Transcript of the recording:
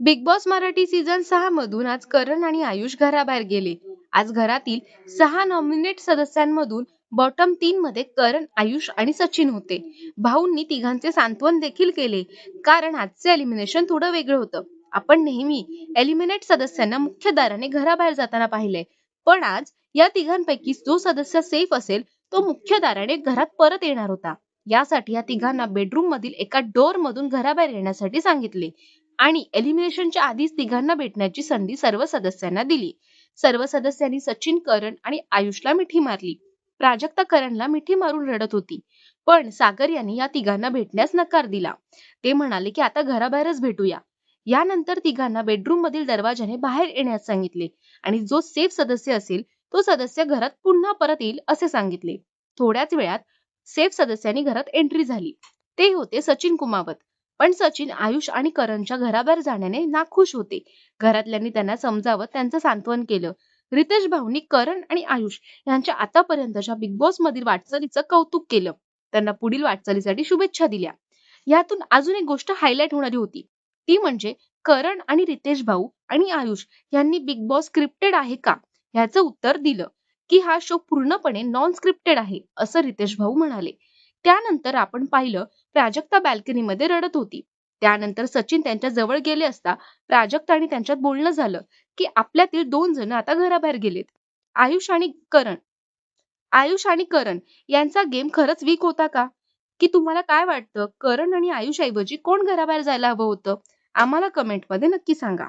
Big boss Marathi season 6 मधून आज करण आणि आयुष घराबाहेर गेले. आज घरातील 6 नॉमिनेट सदस्यांमधून बॉटम 3 मध्ये करण, आयुष आणि सचिन होते. भाऊंनी तिघांचे सांत्वन देखील केले, कारण आजचे एलिमिनेशन थोडं वेगळं होतं. आपण नेहमी एलिमिनेट सदस्यांना मुख्य दाराने घराबाहेर जाताना पाहिले, पण आज या तिघांपैकी जो सदस्य सेफ असेल तो मुख्य दाराने घरात परत येणार होता. यासाठी या तिघांना बेडरूम मधील एका डोर मधून घराबाहेर येण्यासाठी सांगितले आणि एलिमिनेशनच्या आधीच तिघांना भेटण्याची संधी सर्व सदस्यांना दिली. सर्व सदस्यांनी सचिन, करण आणि आयुषला मिठी मारली. प्राजक्ता करणला मिठी मारून रडत होती, पण सागर यांनी या तिघांना भेटण्यास नकार दिला. ते म्हणाले की आता घराबाहेरच भेटूया. यानंतर तिघांना बेडरूम मधील दरवाजाने बाहेर येण्यास सांगितले आणि जो सेफ सदस्य असेल तो सदस्य घरात पुन्हा परत येईल असे सांगितले. थोड्याच वेळात सेफ सदस्यांनी घरात एंट्री झाली. ते होते सचिन कुमावत. पण सचिन, आयुष आणि करणच्या घराबाहेर जाण्याने नाखुश होते. घरातल्यांनी त्यांना समजावत त्यांचं सांत्वन केलं. रितेश भाऊंनी करण आणि आयुष यांच्या आतापर्यंतच्या बिग बॉस मधील वाटचालीचं कौतुक केलं. त्यांना पुढील वाटचालीसाठी शुभेच्छा दिल्या. यातून अजून एक गोष्ट हायलाइट होणारी होती, ती म्हणजे करण आणि रितेश भाऊ आणि आयुष यांनी बिग बॉस स्क्रिप्टेड आहे का ह्याचं उत्तर दिलं, की हा शो पूर्णपणे नॉन स्क्रिप्टेड आहे असं रितेश भाऊ म्हणाले. त्यानंतर आपण पाहिलं, प्राजक्ता बाल्कनीमध्ये रडत होती. त्यानंतर सचिन त्यांच्या जवळ गेले असता प्राजक्ता आणि त्यांच्यात बोलणं झालं, की आपल्यातील 2 जण आता घराबाहेर गेलेत. आयुष आणि करण आयुष आणि करण यांचा गेम खरंच वीक होता का? की तुम्हाला काय वाटतं, करण आणि आयुष ऐवजी कोण घराबाहेर जायला हवं होतं? आम्हाला कमेंटमध्ये नक्की सांगा.